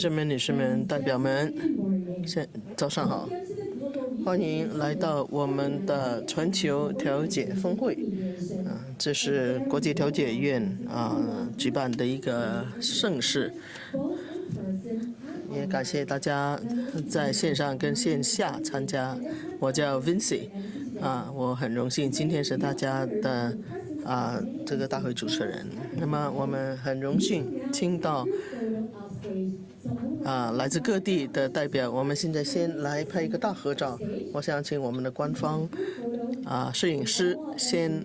女士们、女士们、代表们，早上好，欢迎来到我们的全球调解峰会。这是国际调解院举办的一个盛事，也感谢大家在线上跟线下参加。我叫 Vincy，我很荣幸今天是大家的这个大会主持人。那么我们很荣幸听到来自各地的代表。我们现在先来拍一个大合照。我想请我们的官方摄影师先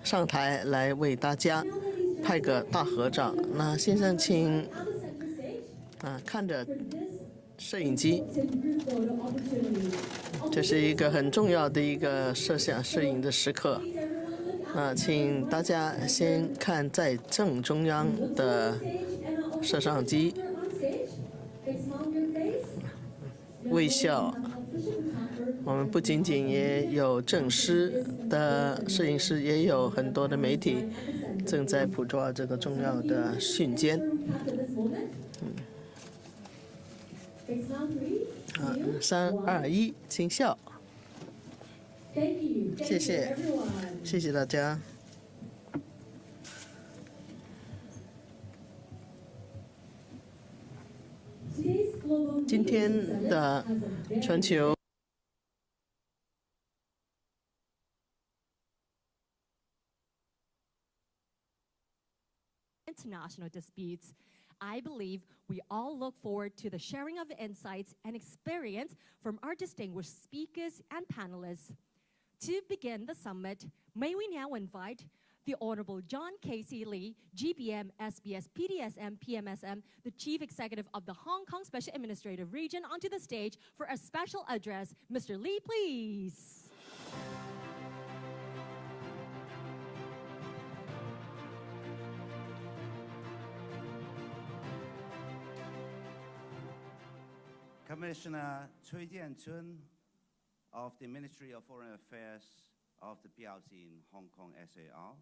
上台来为大家拍个大合照。那先生请看着摄影机，这是一个很重要的一个摄影的时刻。请大家先看在正中央的摄像机，微笑。我们不仅仅也有正式的摄影师，也有很多的媒体正在捕捉这个重要的瞬间。3、2、1，请笑。谢谢，谢谢大家。今天的全球international disputes. I believe we all look forward to the sharing of insights and experience from our distinguished speakers and panelists. To begin the summit, may we now invite the Honorable John Casey Lee, GBM, SBS, PDSM, PMSM, the Chief Executive of the Hong Kong Special Administrative Region, onto the stage for a special address. Mr. Lee, please. Commissioner Qi Dahai of the Ministry of Foreign Affairs of the PRC in Hong Kong SAR,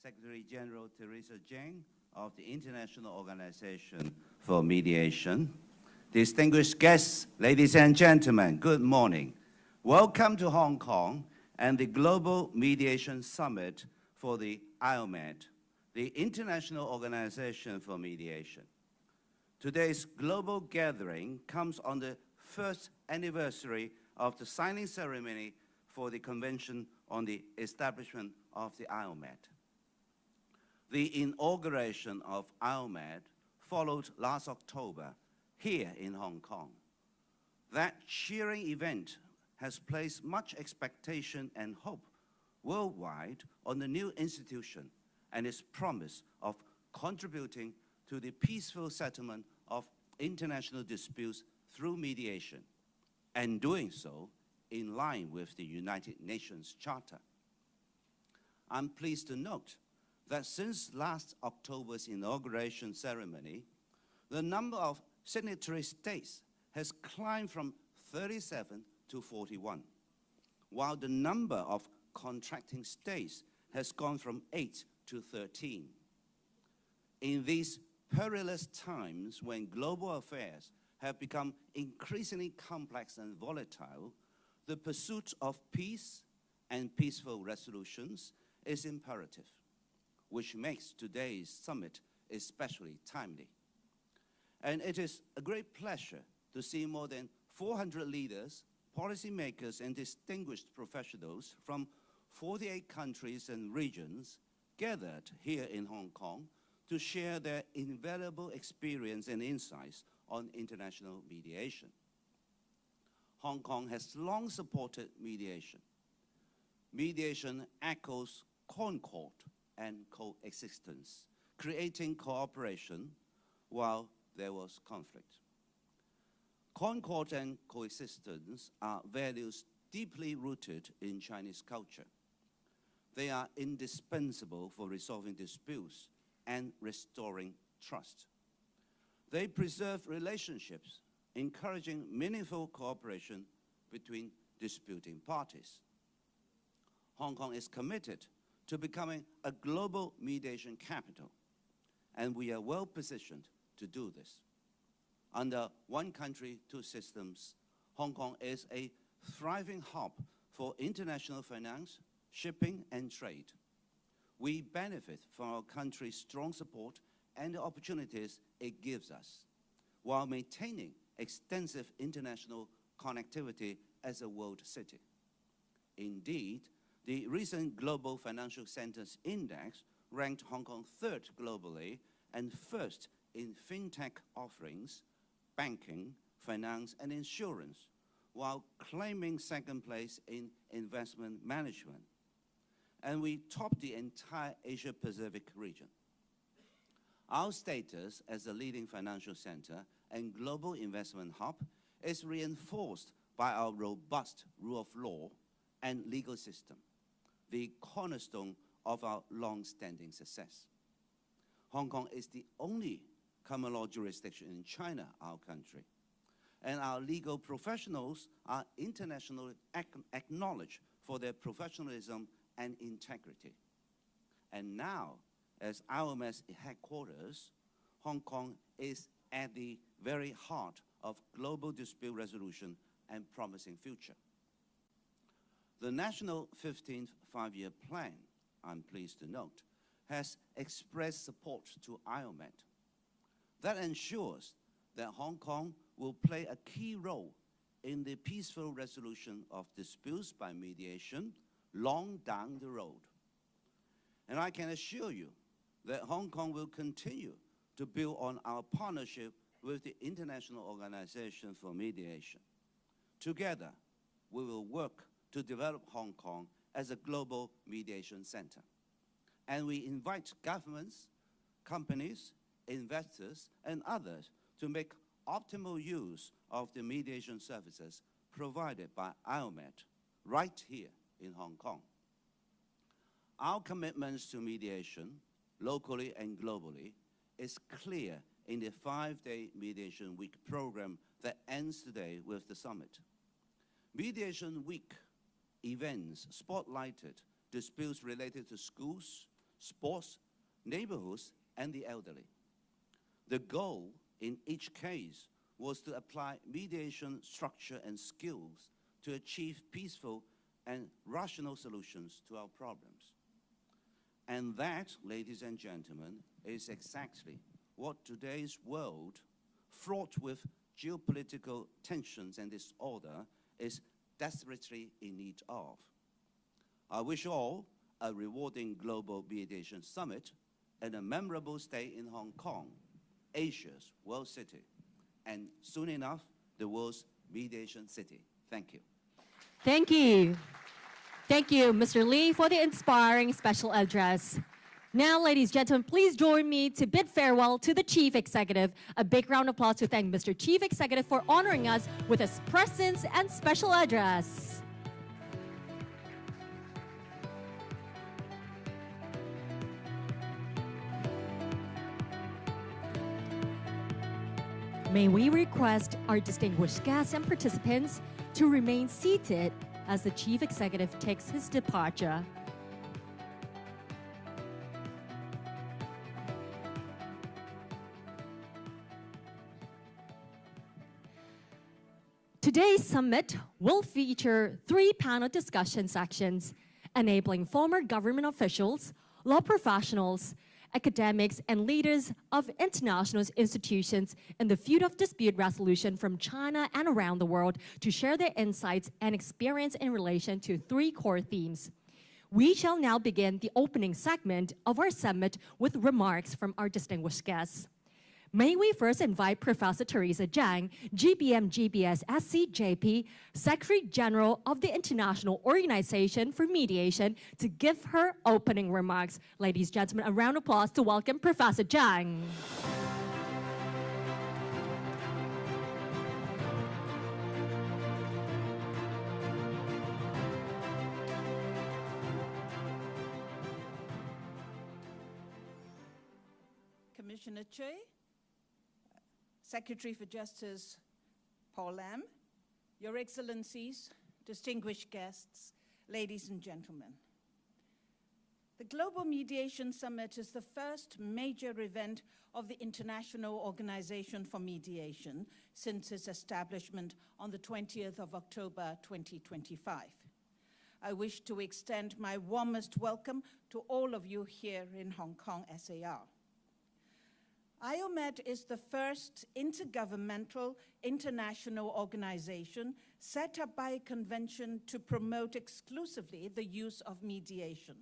Secretary General Theresa Cheng of the International Organization for Mediation, distinguished guests, ladies and gentlemen, good morning. Welcome to Hong Kong and the Global Mediation Summit for the IOMED, the International Organization for Mediation. Today's global gathering comes on the first anniversary of the signing ceremony for the Convention on the Establishment of the IOMED. The inauguration of IOMED followed last October here in Hong Kong. That cheering event has placed much expectation and hope worldwide on the new institution and its promise of contributing to the peaceful settlement of international disputes through mediation, and doing so in line with the United Nations Charter. I'm pleased to note that since last October's inauguration ceremony, the number of signatory states has climbed from 37 to 41, while the number of contracting states has gone from 8 to 13. In these perilous times when global affairs have become increasingly complex and volatile, the pursuit of peace and peaceful resolutions is imperative, which makes today's summit especially timely. And it is a great pleasure to see more than 400 leaders, policymakers, and distinguished professionals from 48 countries and regions gathered here in Hong Kong to share their invaluable experience and insights on international mediation. Hong Kong has long supported mediation. Mediation echoes concord and coexistence, creating cooperation while there was conflict. Concord and coexistence are values deeply rooted in Chinese culture. They are indispensable for resolving disputes and restoring trust. They preserve relationships, encouraging meaningful cooperation between disputing parties. Hong Kong is committed to becoming a global mediation capital, and we are well positioned to do this. Under one country, two systems, Hong Kong is a thriving hub for international finance, shipping, and trade. We benefit from our country's strong support and the opportunities it gives us, while maintaining extensive international connectivity as a world city. Indeed, the recent Global Financial Centers Index ranked Hong Kong third globally and first in fintech offerings, banking, finance, and insurance, while claiming second place in investment management. And we top the entire Asia-Pacific region. Our status as a leading financial center and global investment hub is reinforced by our robust rule of law and legal system, the cornerstone of our long-standing success. Hong Kong is the only common law jurisdiction in China, our country, and our legal professionals are internationally acknowledged for their professionalism and integrity. And now, as IOM's headquarters, Hong Kong is at the very heart of global dispute resolution and promising future. The National 15th Five-Year Plan, I'm pleased to note, has expressed support to IOMET. That ensures that Hong Kong will play a key role in the peaceful resolution of disputes by mediation long down the road. And I can assure you that Hong Kong will continue to build on our partnership with the International Organization for Mediation. Together, we will work to develop Hong Kong as a global mediation center. And we invite governments, companies, investors, and others to make optimal use of the mediation services provided by IOMET right here in Hong Kong. Our commitments to mediation, locally and globally, is clear in the 5-day Mediation Week program that ends today with the summit. Mediation Week events spotlighted disputes related to schools, sports, neighborhoods, and the elderly. The goal in each case was to apply mediation structure and skills to achieve peaceful and rational solutions to our problems. And that, ladies and gentlemen, is exactly what today's world, fraught with geopolitical tensions and disorder, is desperately in need of. I wish all a rewarding global mediation summit and a memorable stay in Hong Kong, Asia's world city, and soon enough, the world's mediation city. Thank you. Thank you. Thank you, Mr. Lee, for the inspiring special address. Now, ladies and gentlemen, please join me to bid farewell to the Chief Executive. A big round of applause to thank Mr. Chief Executive for honoring us with his presence and special address. May we request our distinguished guests and participants to remain seated as the Chief Executive takes his departure. Today's summit will feature 3 panel discussion sections, enabling former government officials, law professionals, academics, and leaders of international institutions in the field of dispute resolution from China and around the world to share their insights and experience in relation to 3 core themes. We shall now begin the opening segment of our summit with remarks from our distinguished guests. May we first invite Professor Theresa Cheng, GBM GBS SCJP, Secretary General of the International Organization for Mediation, to give her opening remarks. Ladies and gentlemen, a round of applause to welcome Professor Cheng. Commissioner Choy, Secretary for Justice Paul Lam, Your Excellencies, distinguished guests, ladies and gentlemen. The Global Mediation Summit is the first major event of the International Organization for Mediation since its establishment on the 20th of October 2025. I wish to extend my warmest welcome to all of you here in Hong Kong SAR. IOMED is the first intergovernmental international organization set up by a convention to promote exclusively the use of mediation.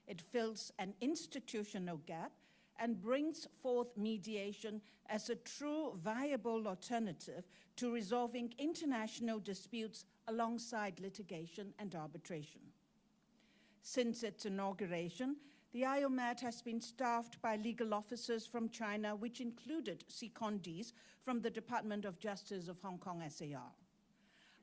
It fills an institutional gap and brings forth mediation as a true viable alternative to resolving international disputes alongside litigation and arbitration. Since its inauguration, the IOMED has been staffed by legal officers from China, which included secondees from the Department of Justice of Hong Kong SAR.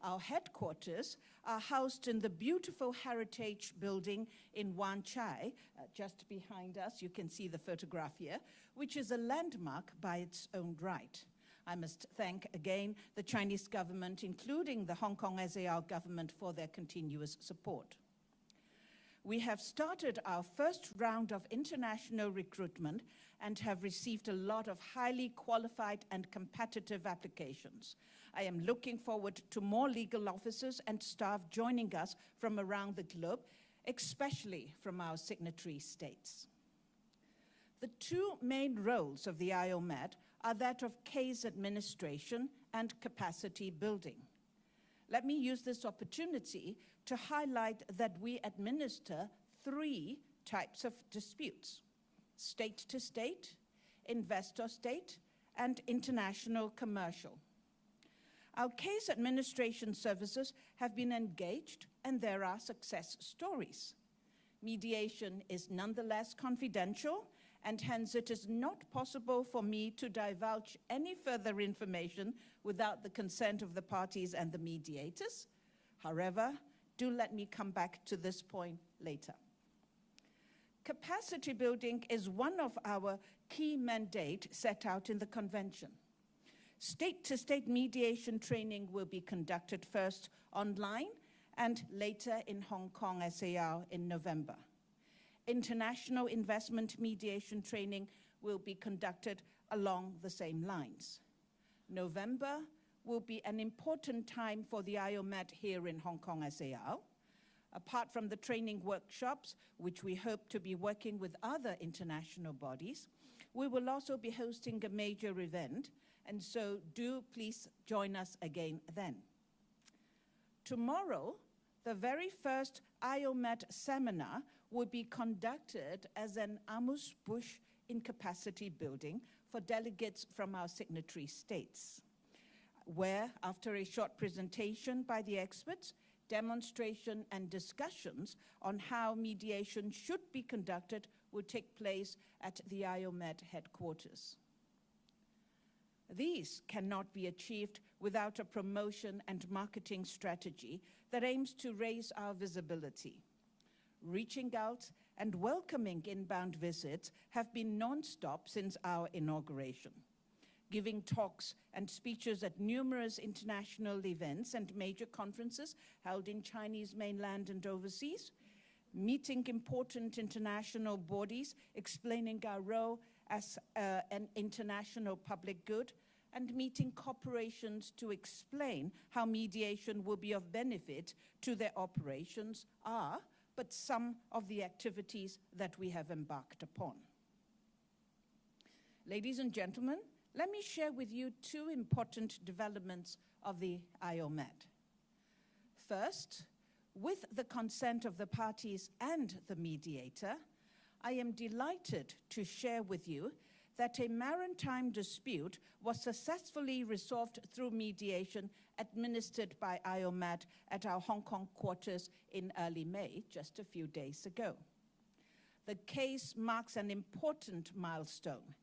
Our headquarters are housed in the beautiful heritage building in Wan Chai, just behind us. You can see the photograph here, which is a landmark by its own right. I must thank again the Chinese government, including the Hong Kong SAR government, for their continuous support. We have started our first round of international recruitment and have received a lot of highly qualified and competitive applications. I am looking forward to more legal officers and staff joining us from around the globe, especially from our signatory states. The two main roles of the IOMED are that of case administration and capacity building. Let me use this opportunity to highlight that we administer three types of disputes: state-to-state, investor-state, and international commercial. Our case administration services have been engaged, and there are success stories. Mediation is nonetheless confidential, and hence it is not possible for me to divulge any further information without the consent of the parties and the mediators. However, do let me come back to this point later. Capacity building is one of our key mandates set out in the convention. State-to-state mediation training will be conducted first online and later in Hong Kong SAR in November. International investment mediation training will be conducted along the same lines. November will be an important time for the IOMED here in Hong Kong SAR. Apart from the training workshops, which we hope to be working with other international bodies, we will also be hosting a major event, and so do please join us again then. Tomorrow, the very first IOMED seminar will be conducted as an amuse-bouche in capacity building for delegates from our signatory states, where, after a short presentation by the experts, demonstration and discussions on how mediation should be conducted will take place at the IOMED headquarters. These cannot be achieved without a promotion and marketing strategy that aims to raise our visibility. Reaching out and welcoming inbound visits have been non-stop since our inauguration. Giving talks and speeches at numerous international events and major conferences held in Chinese mainland and overseas, meeting important international bodies explaining our role as an international public good, and meeting corporations to explain how mediation will be of benefit to their operations are but some of the activities that we have embarked upon. Ladies and gentlemen, let me share with you two important developments of the IOMED. First, with the consent of the parties and the mediator, I am delighted to share with you that a maritime dispute was successfully resolved through mediation administered by IOMED at our Hong Kong quarters in early May, just a few days ago. The case marks an important milestone.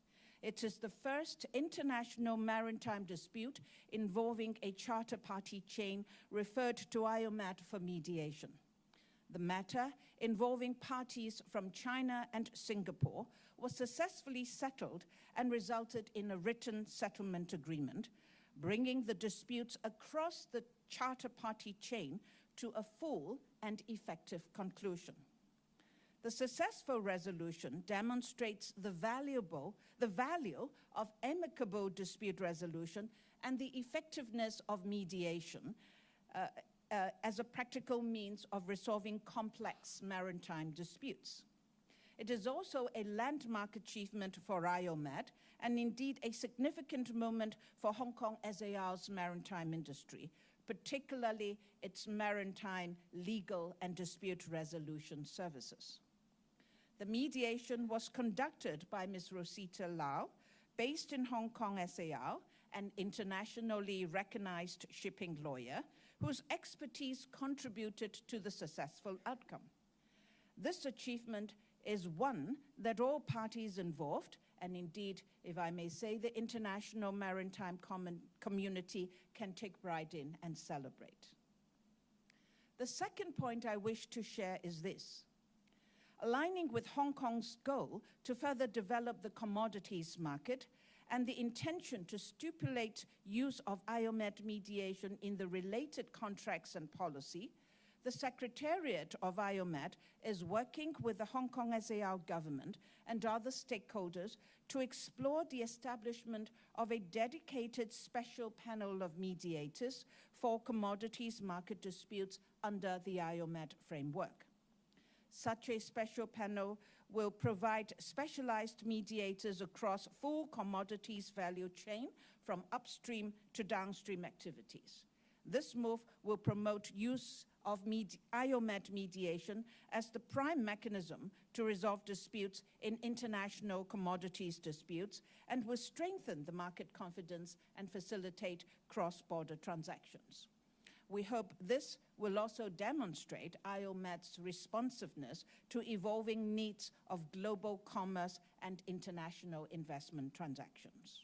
It is the first international maritime dispute involving a charter party chain referred to IOMED for mediation. The matter, involving parties from China and Singapore, was successfully settled and resulted in a written settlement agreement, bringing the disputes across the charter party chain to a full and effective conclusion. The successful resolution demonstrates the value of amicable dispute resolution and the effectiveness of mediation as a practical means of resolving complex maritime disputes. It is also a landmark achievement for IOMAT and indeed a significant moment for Hong Kong SAR's maritime industry, particularly its maritime legal and dispute resolution services. The mediation was conducted by Ms. Rosita Lau, based in Hong Kong SAR, an internationally recognized shipping lawyer, whose expertise contributed to the successful outcome. This achievement is one that all parties involved, and indeed, if I may say, the international maritime community can take pride in and celebrate. The second point I wish to share is this. Aligning with Hong Kong's goal to further develop the commodities market and the intention to stipulate use of IOMAT mediation in the related contracts and policy, the Secretariat of IOMAT is working with the Hong Kong SAR government and other stakeholders to explore the establishment of a dedicated special panel of mediators for commodities market disputes under the IOMAT framework. Such a special panel will provide specialized mediators across full commodities value chain from upstream to downstream activities. This move will promote use of IOMAT mediation as the prime mechanism to resolve disputes in international commodities disputes and will strengthen the market confidence and facilitate cross-border transactions. We hope this will also demonstrate IOMAT's responsiveness to evolving needs of global commerce and international investment transactions.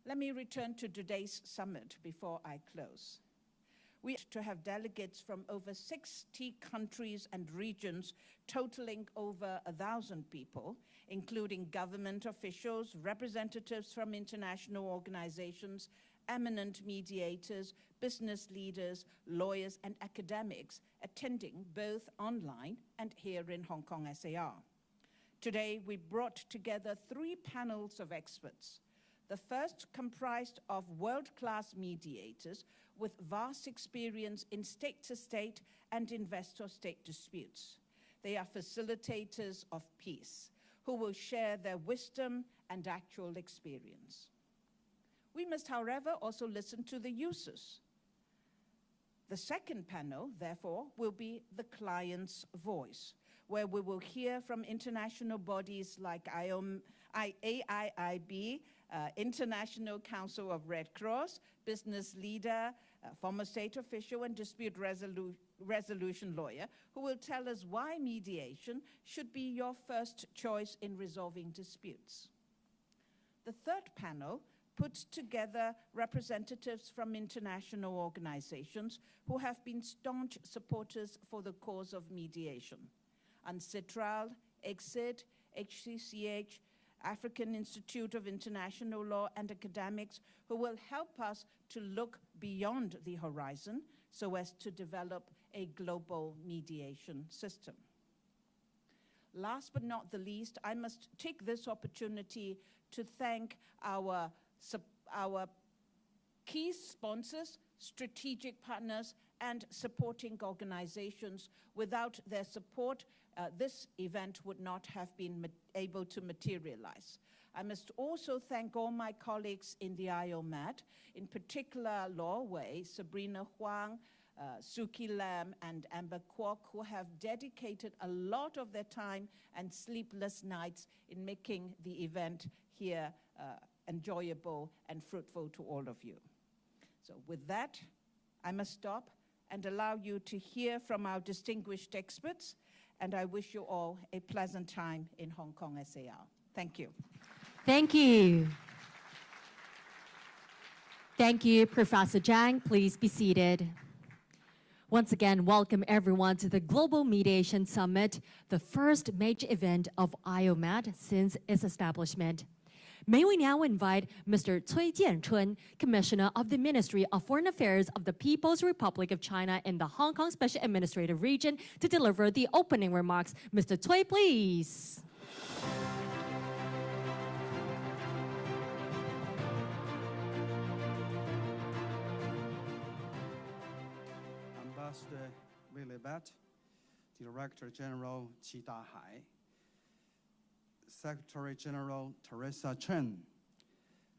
Let me return to today's summit before I close. We hope to have delegates from over 60 countries and regions, totaling over 1,000 people, including government officials, representatives from international organizations, eminent mediators, business leaders, lawyers, and academics attending both online and here in Hong Kong SAR. Today, we brought together 3 panels of experts. The first comprised of world-class mediators with vast experience in state-to-state and investor-state disputes. They are facilitators of peace, who will share their wisdom and actual experience. We must, however, also listen to the users. The second panel, therefore, will be the client's voice, where we will hear from international bodies like AIIB, International Council of Red Cross, business leader, former state official, and dispute resolution lawyer, who will tell us why mediation should be your first choice in resolving disputes. The third panel puts together representatives from international organizations who have been staunch supporters for the cause of mediation. UNCITRAL, ICSID, HCCH, African Institute of International Law, and academics who will help us to look beyond the horizon so as to develop a global mediation system. Last but not the least, I must take this opportunity to thank our key sponsors, strategic partners, and supporting organizations. Without their support, this event would not have been able to materialize. I must also thank all my colleagues in the IOMAT, in particular Law Wei, Sabrina Huang, Suki Lam, and Amber Kwok, who have dedicated a lot of their time and sleepless nights in making the event here enjoyable and fruitful to all of you. So with that, I must stop and allow you to hear from our distinguished experts, and I wish you all a pleasant time in Hong Kong SAR. Thank you. Thank you. Thank you, Professor Cheng. Please be seated. Once again, welcome everyone to the Global Mediation Summit, the first major event of IOMAT since its establishment. May we now invite Mr. Cui Jianchun, Commissioner of the Ministry of Foreign Affairs of the People's Republic of China in the Hong Kong Special Administrative Region, to deliver the opening remarks. Mr. Cui, please. Ambassador Bett, Director General Qi Dahai, Secretary General Theresa Cheng,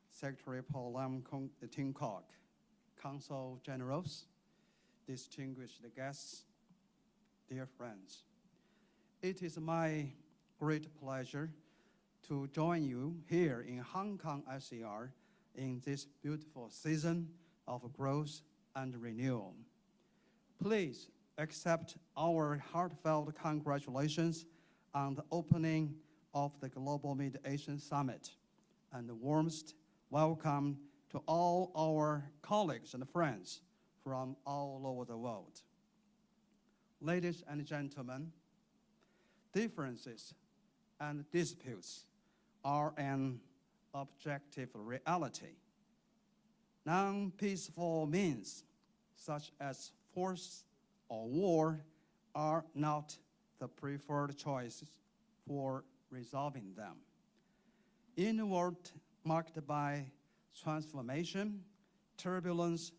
Secretary Paul Lam Tin Kok, Consul Generals, distinguished guests, dear friends. It is my great pleasure to join you here in Hong Kong SAR in this beautiful season of growth and renewal. Please accept our heartfelt congratulations on the opening of the Global Mediation Summit and the warmest welcome to all our colleagues and friends from all over the world. Ladies and gentlemen, differences and disputes are an objective reality. Non-peaceful means, such as force or war, are not the preferred choices for resolving them. In a world marked by transformation, turbulence,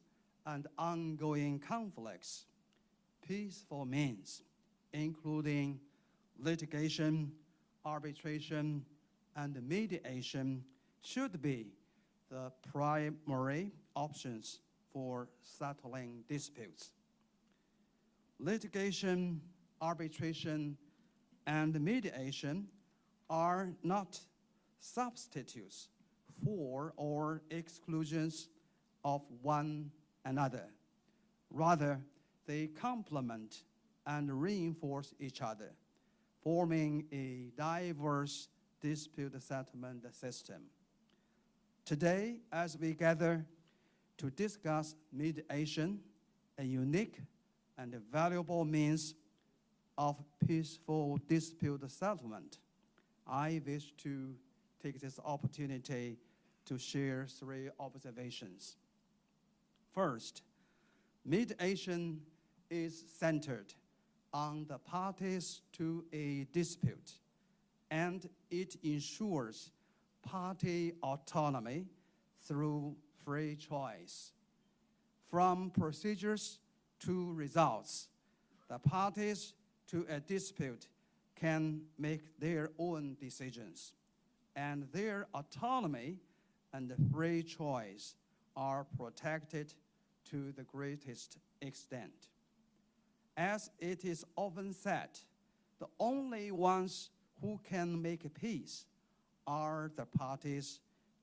and ongoing conflicts, peaceful means, including litigation, arbitration, and mediation, should be the primary options for settling disputes. Litigation, arbitration, and mediation are not substitutes for or exclusions of one another. Rather, they complement and reinforce each other, forming a diverse dispute settlement system. Today, as we gather to discuss mediation, a unique and valuable means of peaceful dispute settlement, I wish to take this opportunity to share 3 observations. First, mediation is centered on the parties to a dispute, and it ensures party autonomy through free choice. From procedures to results, the parties to a dispute can make their own decisions, and their autonomy and free choice are protected to the greatest extent. As it is often said, the only ones who can make peace are the parties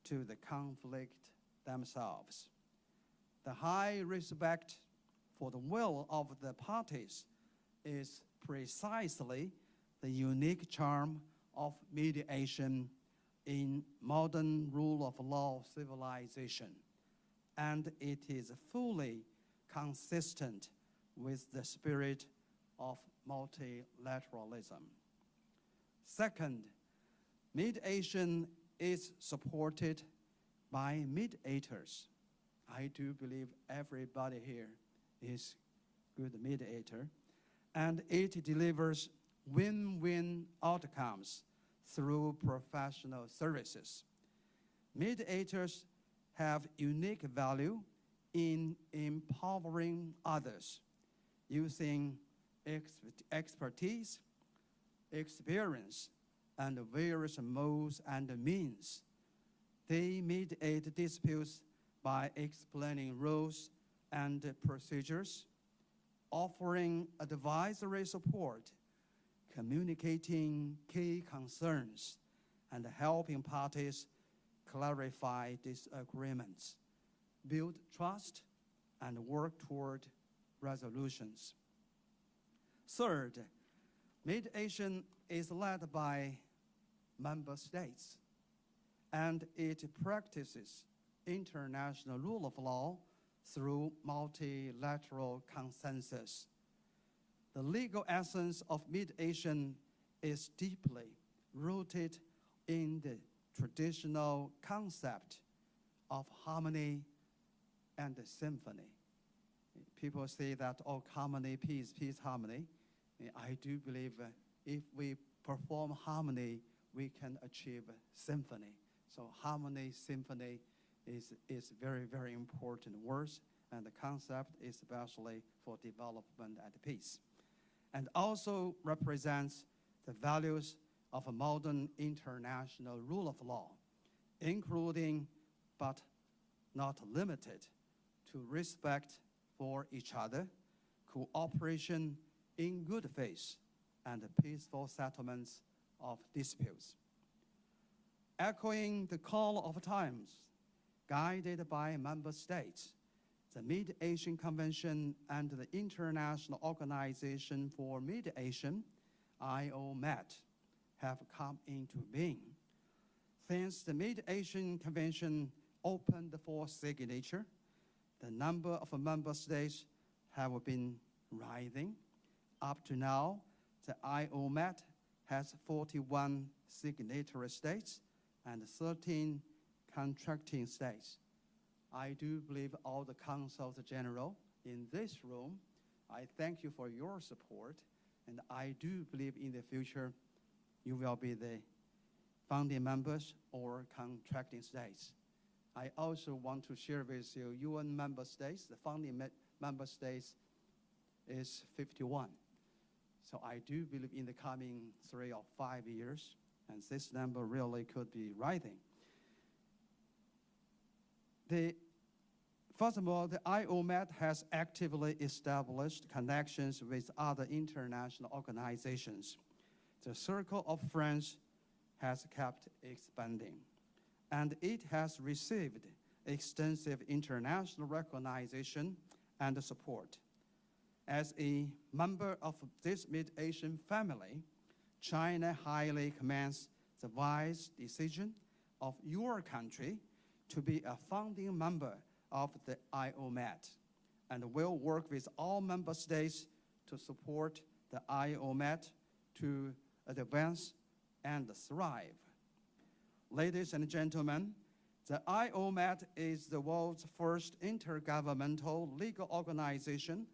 to the conflict themselves. The high respect for the will of the parties is precisely the unique charm of mediation in modern rule of law civilization, and it is fully consistent with the spirit of multilateralism. Second, mediation is supported by mediators. I do believe everybody here is a good mediator, and it delivers win-win outcomes through professional services. Mediators have unique value in empowering others using expertise, experience, and various modes and means. They mediate disputes by explaining rules and procedures, offering advisory support, communicating key concerns, and helping parties clarify disagreements, build trust, and work toward resolutions. Third, mediation is led by member states, and it practices international rule of law through multilateral consensus. The legal essence of mediation is deeply rooted in the traditional concept of harmony and symphony. People say that, oh, harmony, peace, peace, harmony. I do believe if we perform harmony, we can achieve symphony. So harmony, symphony is very, very important words, and the concept especially for development and peace. And also represents the values of a modern international rule of law, including but not limited to respect for each other, cooperation in good faith, and peaceful settlements of disputes. Echoing the call of times, guided by member states, the Mediation Convention and the International Organization for Mediation, IOMED, have come into being. Since the Mediation Convention opened for signature, the number of member states have been rising. Up to now, the IOMED has 41 signatory states and 13 contracting states. I do believe all the councils general in this room, I thank you for your support, and I do believe in the future you will be the founding members or contracting states. I also want to share with you UN member states. The founding member states is 51. So I do believe in the coming 3 or 5 years, and this number really could be rising. First of all, the IOMED has actively established connections with other international organizations. The circle of friends has kept expanding, and it has received extensive international recognition and support. As a member of this mediation family, China highly commends the wise decision of your country to be a founding member of the IOMED, and will work with all member states to support the IOMED to advance and thrive. Ladies and gentlemen, the IOMED is the world's first intergovernmental legal organization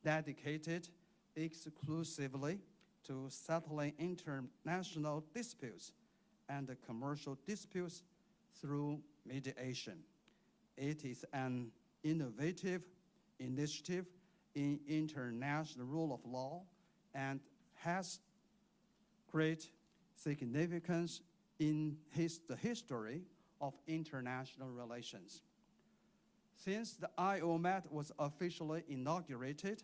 dedicated exclusively to settling international disputes and commercial disputes through mediation. It is an innovative initiative in international rule of law and has great significance in the history of international relations. Since the IOMED was officially inaugurated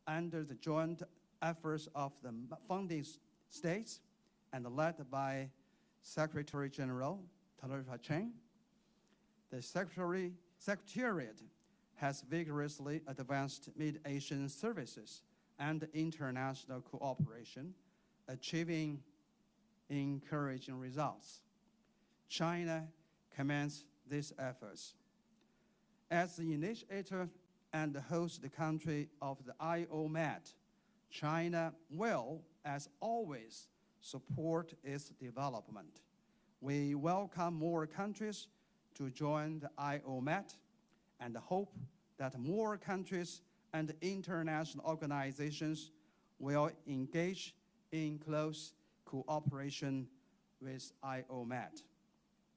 under the joint efforts of the founding states and led by Secretary General Theresa Cheng, the Secretariat has vigorously advanced mediation services and international cooperation, achieving encouraging results. China commends these efforts. As the initiator and the host country of the IOMED, China will, as always, support its development. We welcome more countries to join the IOMED and hope that more countries and international organizations will engage in close cooperation with IOMED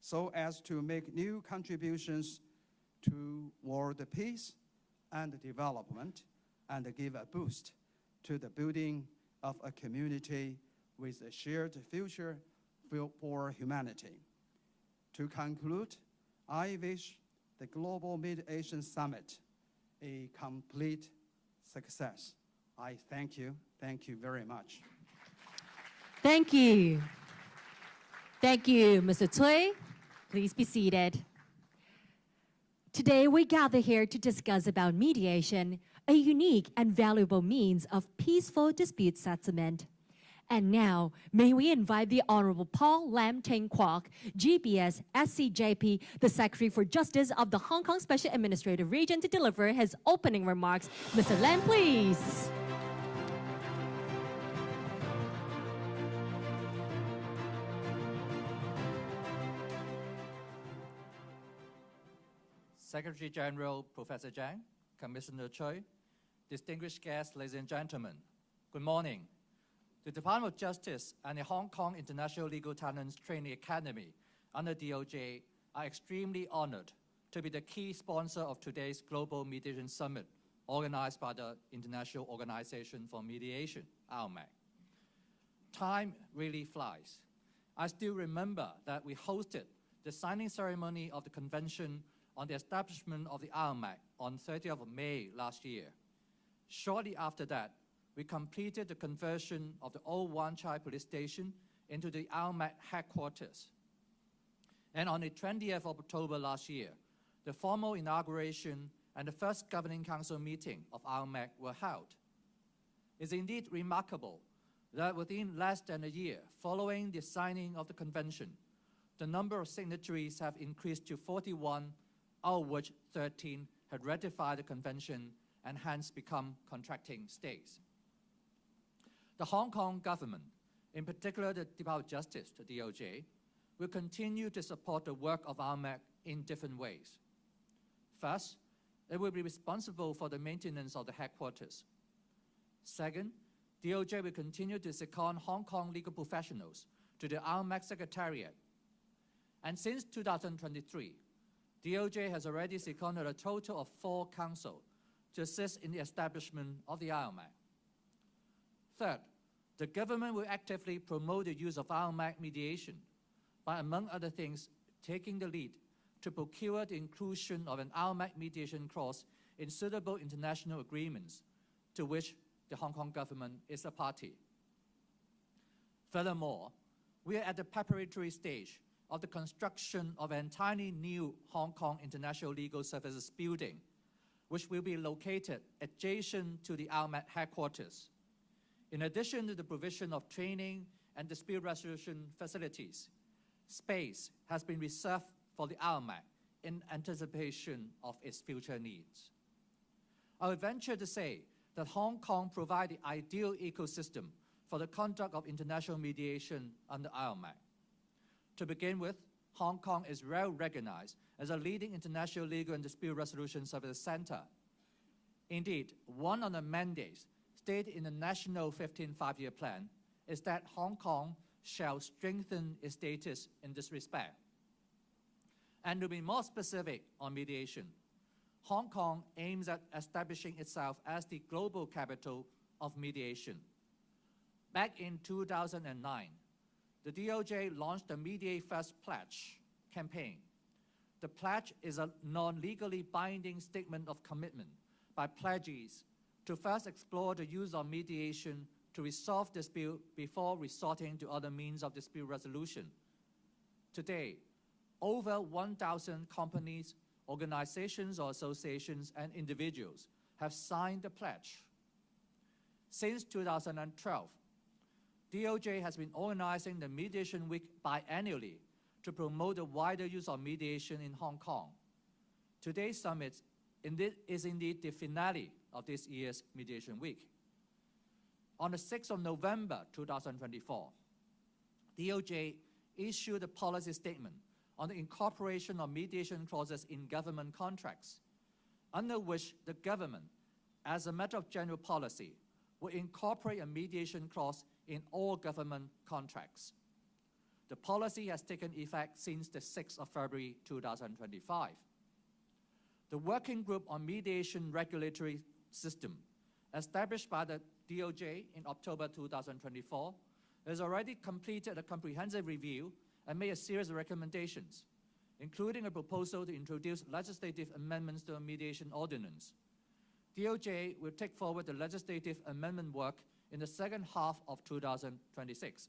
so as to make new contributions toward the peace and development and give a boost to the building of a community with a shared future for humanity. To conclude, I wish the Global Mediation Summit a complete success. I thank you. Thank you very much. Thank you. Thank you, Mr. Choy. Please be seated. Today, we gather here to discuss about mediation, a unique and valuable means of peaceful dispute settlement. And now, may we invite the Honorable Paul Lam Teng Kwok, GPS SCJP, the Secretary for Justice of the Hong Kong Special Administrative Region, to deliver his opening remarks. Mr. Lam, please. Secretary General Professor Cheng, Commissioner Choy, distinguished guests, ladies and gentlemen, good morning. The Department of Justice and the Hong Kong International Legal Talents Training Academy under DOJ are extremely honored to be the key sponsor of today's Global Mediation Summit organized by the International Organization for Mediation, IOMAC. Time really flies. I still remember that we hosted the signing ceremony of the Convention on the establishment of the IOMAC on 30th of May last year. Shortly after that, we completed the conversion of the old Wan Chai police station into the IOMAC headquarters. And on the 20th of October last year, the formal inauguration and the first Governing Council meeting of IOMAC were held. It's indeed remarkable that within less than a year following the signing of the convention, the number of signatories have increased to 41, out of which 13 had ratified the convention and hence become contracting states. The Hong Kong government, in particular the Department of Justice, the DOJ, will continue to support the work of IOMAC in different ways. First, it will be responsible for the maintenance of the headquarters. Second, DOJ will continue to second Hong Kong legal professionals to the IOMAC Secretariat. And since 2023, DOJ has already seconded a total of 4 counsel to assist in the establishment of the IOMAC. Third, the government will actively promote the use of IOMAC mediation by, among other things, taking the lead to procure the inclusion of an IOMAC mediation clause in suitable international agreements to which the Hong Kong government is a party. Furthermore, we are at the preparatory stage of the construction of an entirely new Hong Kong International Legal Services building, which will be located adjacent to the IOMAC headquarters. In addition to the provision of training and dispute resolution facilities, space has been reserved for the IOMAC in anticipation of its future needs. I would venture to say that Hong Kong provides the ideal ecosystem for the conduct of international mediation under IOMAC. To begin with, Hong Kong is well recognized as a leading international legal and dispute resolution services center. Indeed, one of the mandates stated in the National 15th Five-Year Plan is that Hong Kong shall strengthen its status in this respect. And to be more specific on mediation, Hong Kong aims at establishing itself as the global capital of mediation. Back in 2009, the DOJ launched the Mediate First Pledge campaign. The pledge is a non-legally binding statement of commitment by pledgees to first explore the use of mediation to resolve dispute before resorting to other means of dispute resolution. Today, over 1,000 companies, organizations or associations, and individuals have signed the pledge. Since 2012, DOJ has been organizing the Mediation Week biannually to promote the wider use of mediation in Hong Kong. Today's summit is indeed the finale of this year's Mediation Week. On the 6th of November 2024, DOJ issued a policy statement on the incorporation of mediation clauses in government contracts, under which the government, as a matter of general policy, will incorporate a mediation clause in all government contracts. The policy has taken effect since the 6th of February 2025. The Working Group on Mediation Regulatory System, established by the DOJ in October 2024, has already completed a comprehensive review and made a series of recommendations, including a proposal to introduce legislative amendments to a mediation ordinance. DOJ will take forward the legislative amendment work in the second half of 2026.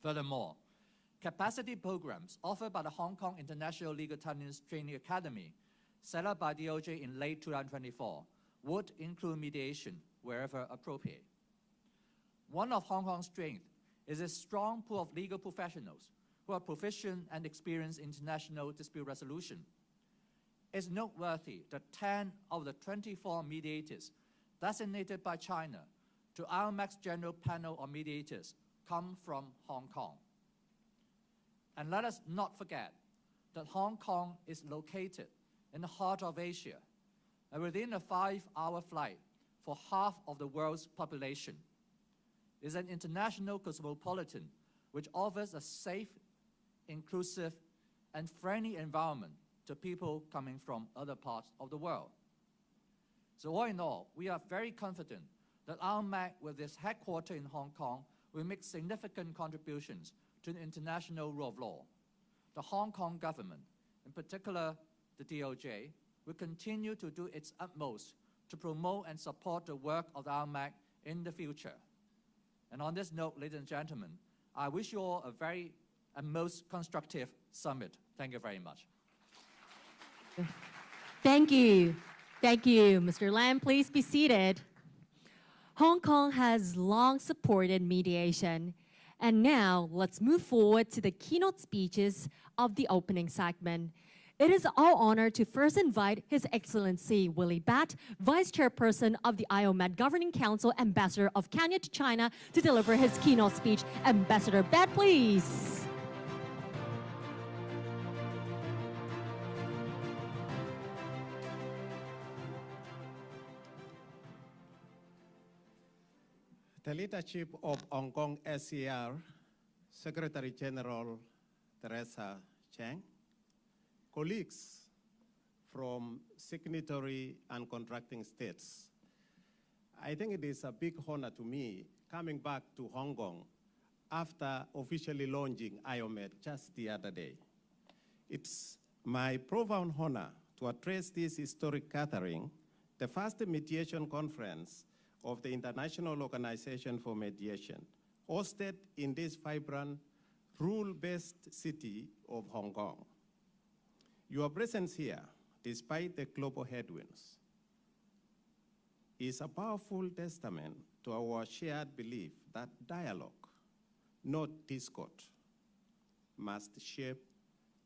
Furthermore, capacity programs offered by the Hong Kong International Legal Talents Training Academy, set up by DOJ in late 2024, would include mediation wherever appropriate. One of Hong Kong's strengths is a strong pool of legal professionals who are proficient and experienced in international dispute resolution. It's noteworthy that 10 of the 24 mediators designated by China to IOMAC's General Panel of Mediators come from Hong Kong. And let us not forget that Hong Kong is located in the heart of Asia, and within a 5-hour flight for half of the world's population. It is an international cosmopolitan which offers a safe, inclusive, and friendly environment to people coming from other parts of the world. So all in all, we are very confident that IOMAC, with its headquarters in Hong Kong, will make significant contributions to the international rule of law. The Hong Kong government, in particular the DOJ, will continue to do its utmost to promote and support the work of the IOMAC in the future. And on this note, ladies and gentlemen, I wish you all a very and most constructive summit. Thank you very much. Thank you. Thank you, Mr. Lam. Please be seated. Hong Kong has long supported mediation. And now let's move forward to the keynote speeches of the opening segment. It is our honor to first invite His Excellency Willie Bett, Vice Chairperson of the IOMAC Governing Council, Ambassador of Kenya to China, to deliver his keynote speech. Ambassador Bett, please. The leadership of Hong Kong SCR, Secretary General Theresa Cheng, colleagues from signatory and contracting states, I think it is a big honor to me coming back to Hong Kong after officially launching IOMAC just the other day. It's my profound honor to address this historic gathering, the first mediation conference of the International Organization for Mediation, hosted in this vibrant, rule-based city of Hong Kong. Your presence here, despite the global headwinds, is a powerful testament to our shared belief that dialogue, not discord, must shape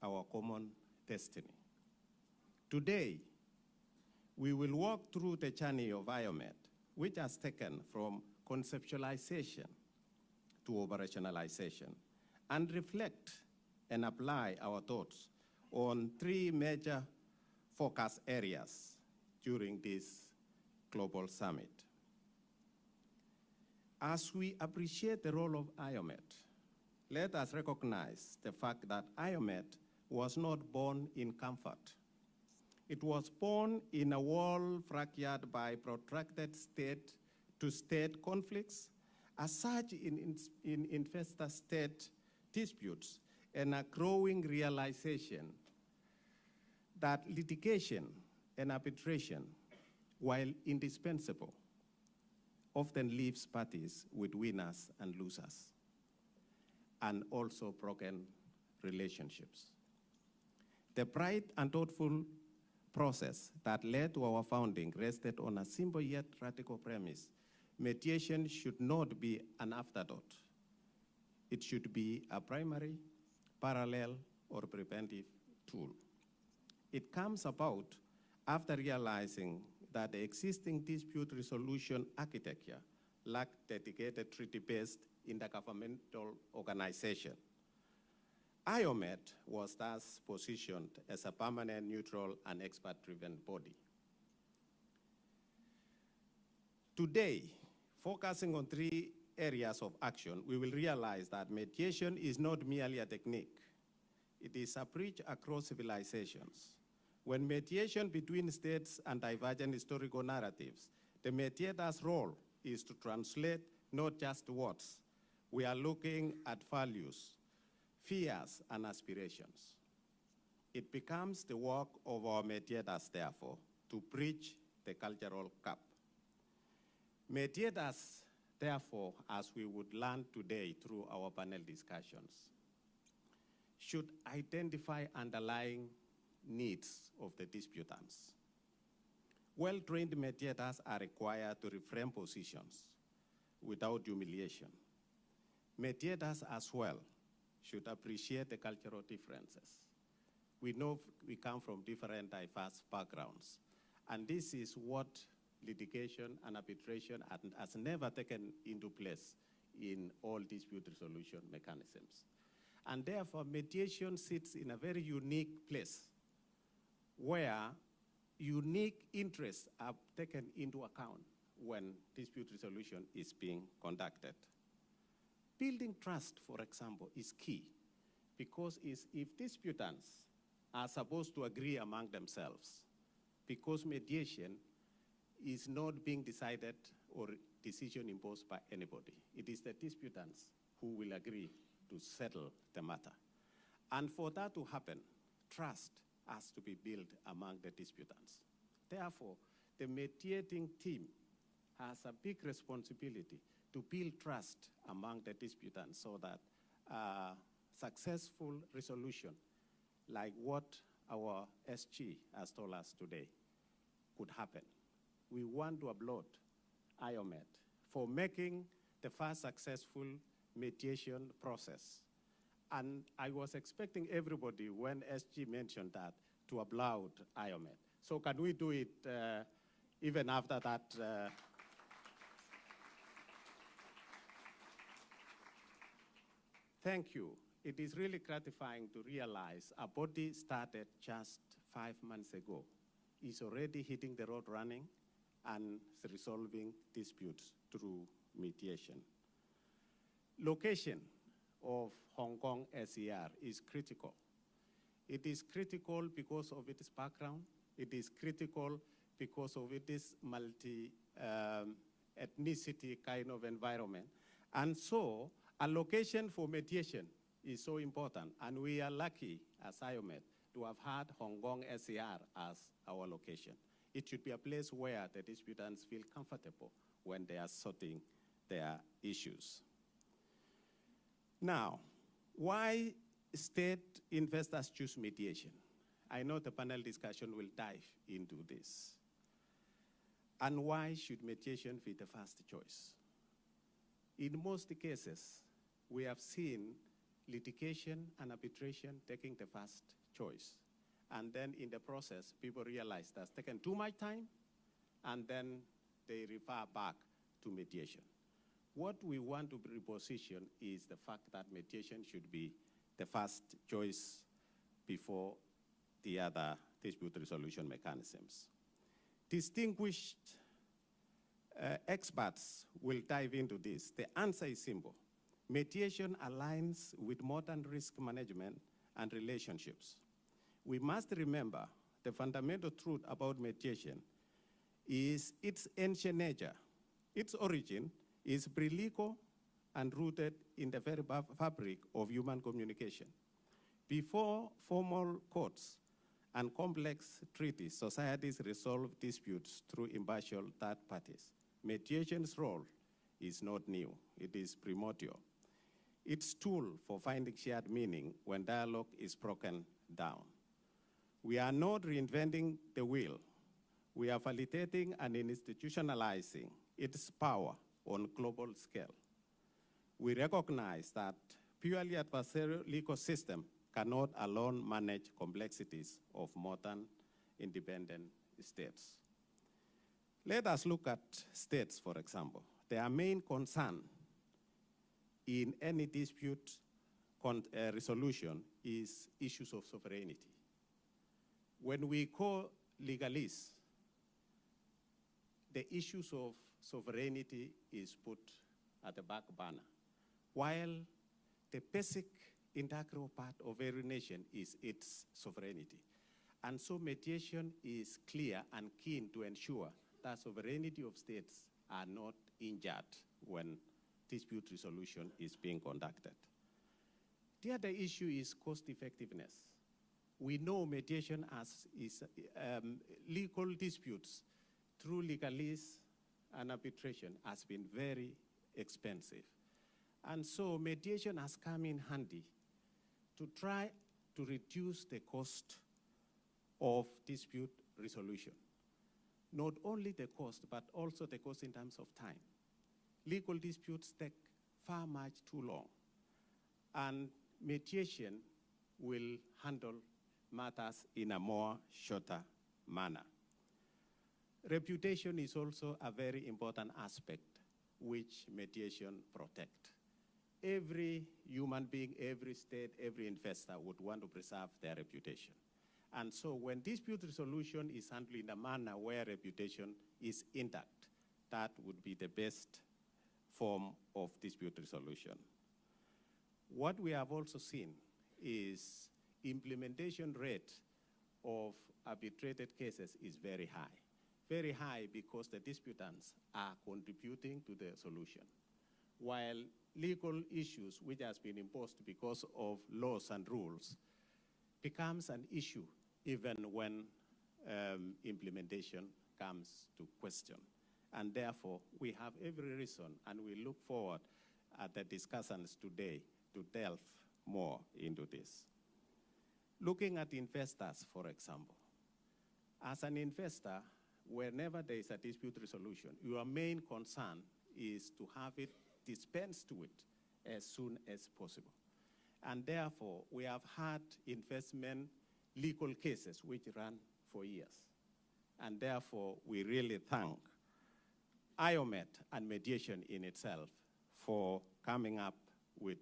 our common destiny. Today, we will walk through the journey of IOMAC, which has taken from conceptualization to operationalization, and reflect and apply our thoughts on 3 major focus areas during this global summit. As we appreciate the role of IOMAC, let us recognize the fact that IOMAC was not born in comfort. It was born in a world fractured by protracted state-to-state conflicts, a surge in investor-state disputes, and a growing realization that litigation and arbitration, while indispensable, often leaves parties with winners and losers, and also broken relationships. The bright and thoughtful process that led to our founding rested on a simple yet radical premise. Mediation should not be an afterthought. It should be a primary, parallel, or preventive tool. It comes about after realizing that the existing dispute resolution architecture lacked dedicated treaty-based intergovernmental organization. IOMAC was thus positioned as a permanent, neutral, and expert-driven body. Today, focusing on 3 areas of action, we will realize that mediation is not merely a technique. It is a bridge across civilizations. When mediation between states and divergent historical narratives, the mediator's role is to translate not just words. We are looking at values, fears, and aspirations. It becomes the work of our mediators, therefore, to bridge the cultural gap. Mediators, therefore, as we would learn today through our panel discussions, should identify underlying needs of the disputants. Well-trained mediators are required to reframe positions without humiliation. Mediators as well should appreciate the cultural differences. We know we come from different diverse backgrounds, and this is what litigation and arbitration has never taken into place in all dispute resolution mechanisms. And therefore, mediation sits in a very unique place where unique interests are taken into account when dispute resolution is being conducted. Building trust, for example, is key, because if disputants are supposed to agree among themselves, because mediation is not being decided or decision imposed by anybody. It is the disputants who will agree to settle the matter. And for that to happen, trust has to be built among the disputants. Therefore, the mediating team has a big responsibility to build trust among the disputants so that successful resolution, like what our SG has told us today, could happen. We want to applaud IOMED for making the first successful mediation process. And I was expecting everybody, when SG mentioned that, to applaud IOMED. So can we do it even after that? Thank you. It is really gratifying to realize a body started just 5 months ago is already hitting the road running and resolving disputes through mediation. Location of Hong Kong SER is critical. It is critical because of its background. It is critical because of its multi-ethnicity kind of environment. And so a location for mediation is so important. And we are lucky as IOMED to have had Hong Kong SER as our location. It should be a place where the disputants feel comfortable when they are sorting their issues. Now, why state investors choose mediation? I know the panel discussion will dive into this. And why should mediation be the first choice? In most cases, we have seen litigation and arbitration taking the first choice. And then in the process, people realize that's taken too much time, and then they refer back to mediation. What we want to reposition is the fact that mediation should be the first choice before the other dispute resolution mechanisms. Distinguished experts will dive into this. The answer is simple. Mediation aligns with modern risk management and relationships. We must remember the fundamental truth about mediation is its ancient nature. Its origin is pre-legal and rooted in the very fabric of human communication. Before formal courts and complex treaties, societies resolve disputes through impartial third parties. Mediation's role is not new. It is primordial. It's a tool for finding shared meaning when dialogue is broken down. We are not reinventing the wheel. We are validating and institutionalizing its power on a global scale. We recognize that purely adversarial legal system cannot alone manage complexities of modern independent states. Let us look at states, for example. Their main concern in any dispute resolution is issues of sovereignty. When we call legalists, the issues of sovereignty is put at the back burner, while the basic integral part of every nation is its sovereignty. And so mediation is clear and keen to ensure that sovereignty of states are not injured when dispute resolution is being conducted. The other issue is cost effectiveness. We know mediation is legal disputes through legalists and arbitration has been very expensive. And so mediation has come in handy to try to reduce the cost of dispute resolution. Not only the cost, but also the cost in terms of time. Legal disputes take far much too long, and mediation will handle matters in a more shorter manner. Reputation is also a very important aspect which mediation protects. Every human being, every state, every investor would want to preserve their reputation. And so when dispute resolution is handled in a manner where reputation is intact, that would be the best form of dispute resolution. What we have also seen is implementation rate of arbitrated cases is very high. Very high because the disputants are contributing to the solution. While legal issues which has been imposed because of laws and rules becomes an issue even when implementation comes to question. And therefore, we have every reason, and we look forward at the discussions today to delve more into this. Looking at investors, for example, as an investor, whenever there is a dispute resolution, your main concern is to have it dispensed to it as soon as possible. And therefore, we have had investment legal cases which run for years. And therefore, we really thank IOMET and mediation in itself for coming up with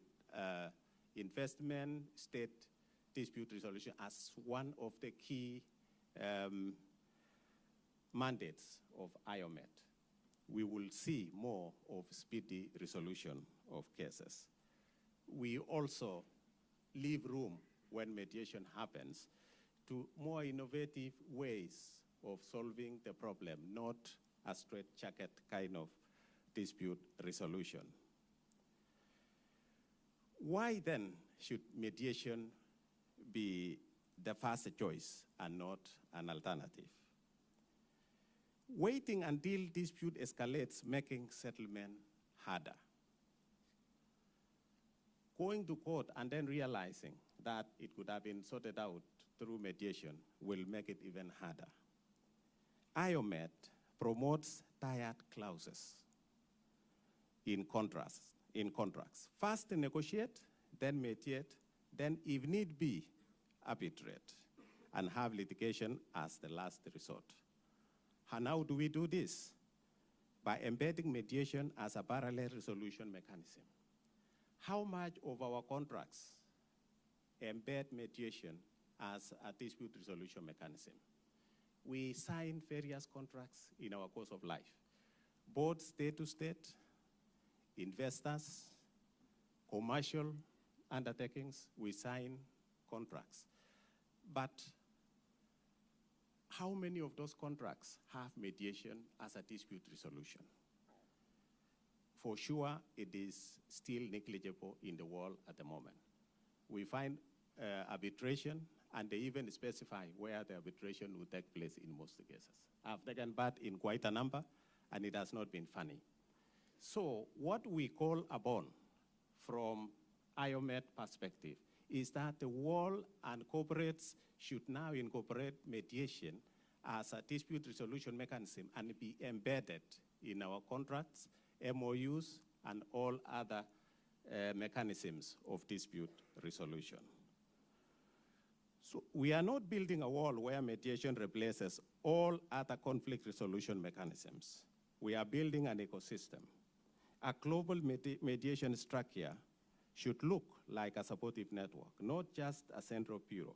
investment state dispute resolution as one of the key mandates of IOMET. We will see more of speedy resolution of cases. We also leave room when mediation happens to more innovative ways of solving the problem, not a straitjacket kind of dispute resolution. Why then should mediation be the first choice and not an alternative? Waiting until dispute escalates, making settlement harder. Going to court and then realizing that it could have been sorted out through mediation will make it even harder. IOMET promotes tied clauses in contracts. First negotiate, then mediate, then if need be, arbitrate, and have litigation as the last resort. And how do we do this? By embedding mediation as a parallel resolution mechanism. How much of our contracts embed mediation as a dispute resolution mechanism? We sign various contracts in our course of life, both state to state, investors, commercial undertakings, we sign contracts. But how many of those contracts have mediation as a dispute resolution? For sure, it is still negligible in the world at the moment. We find arbitration, and they even specify where the arbitration will take place in most cases. I've taken part in quite a number, and it has not been funny. So what we call upon from IOMET perspective is that the world and corporates should now incorporate mediation as a dispute resolution mechanism and be embedded in our contracts, MOUs, and all other mechanisms of dispute resolution. So we are not building a wall where mediation replaces all other conflict resolution mechanisms. We are building an ecosystem. A global mediation structure should look like a supportive network, not just a central bureau.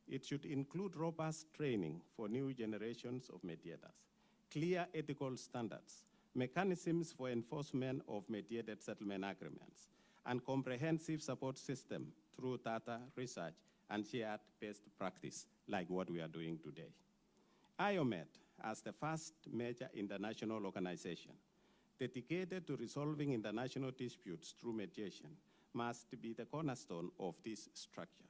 It should include robust training for new generations of mediators, clear ethical standards, mechanisms for enforcement of mediated settlement agreements, and comprehensive support system through data research and shared best practice, like what we are doing today. IOMET, as the first major international organization dedicated to resolving international disputes through mediation, must be the cornerstone of this structure.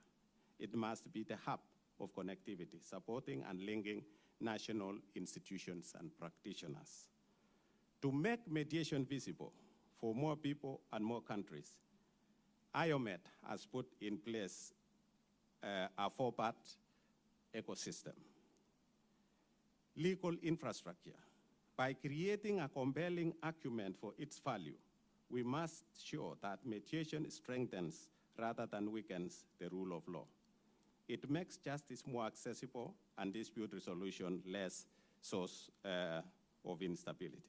It must be the hub of connectivity, supporting and linking national institutions and practitioners. To make mediation visible for more people and more countries, IOMET has put in place a four-part ecosystem. Legal infrastructure. By creating a compelling argument for its value, we must ensure that mediation strengthens rather than weakens the rule of law. It makes justice more accessible and dispute resolution less source of instability.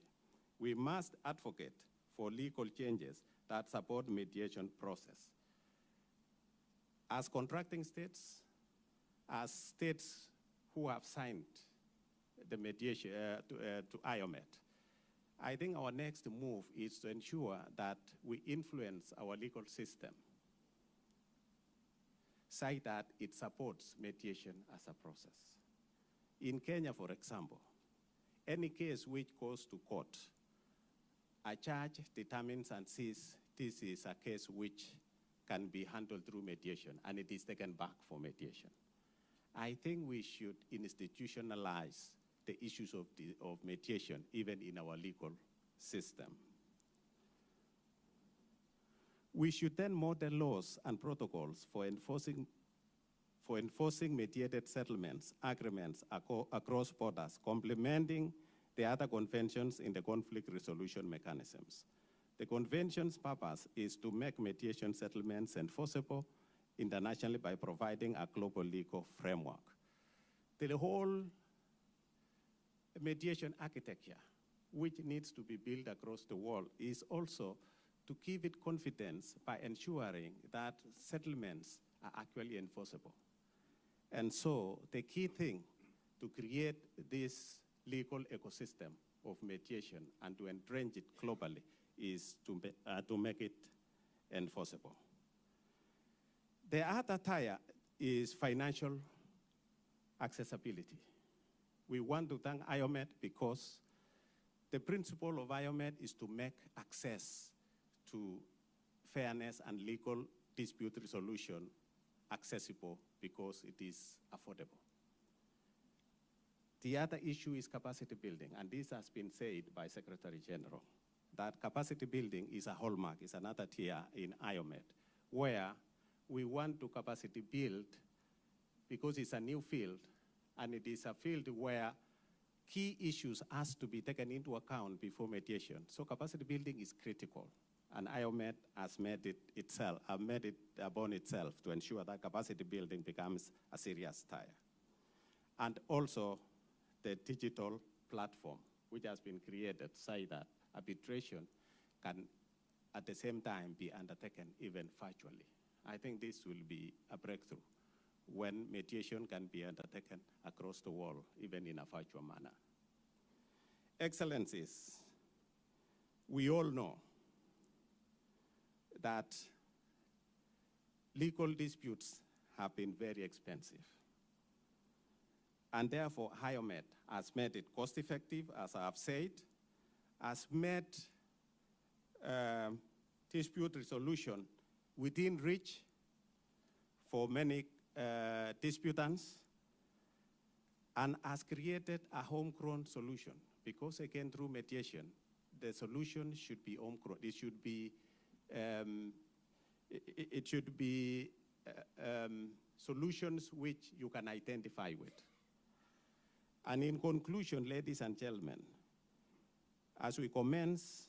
We must advocate for legal changes that support mediation process. As contracting states, as states who have signed the mediation to IOMET. I think our next move is to ensure that we influence our legal system such that it supports mediation as a process. In Kenya, for example, any case which goes to court, a judge determines and says this is a case which can be handled through mediation, and it is taken back for mediation. I think we should institutionalize the issues of mediation, even in our legal system. We should then model laws and protocols for enforcing mediated settlements, agreements across borders, complementing the other conventions in the conflict resolution mechanisms. The convention's purpose is to make mediation settlements enforceable internationally by providing a global legal framework. The whole mediation architecture, which needs to be built across the world, is also to give it confidence by ensuring that settlements are actually enforceable. And so the key thing to create this legal ecosystem of mediation and to entrench it globally is to make it enforceable. The other tier is financial accessibility. We want to thank IOMET because the principle of IOMET is to make access to fairness and legal dispute resolution accessible because it is affordable. The other issue is capacity building, and this has been said by Secretary General, that capacity building is a hallmark, is another tier in IOMET, where we want to capacity build because it's a new field, and it is a field where key issues has to be taken into account before mediation. So capacity building is critical, and IOMET has made it upon itself to ensure that capacity building becomes a serious tier. And also the digital platform, which has been created so that arbitration can at the same time be undertaken even virtually. I think this will be a breakthrough when mediation can be undertaken across the world, even in a virtual manner. Excellencies, we all know that legal disputes have been very expensive. And therefore, IOMET has made it cost-effective, as I have said, has made dispute resolution within reach for many disputants, and has created a homegrown solution. Because again, through mediation, the solution should be homegrown. It should be solutions which you can identify with. And in conclusion, ladies and gentlemen, as we commence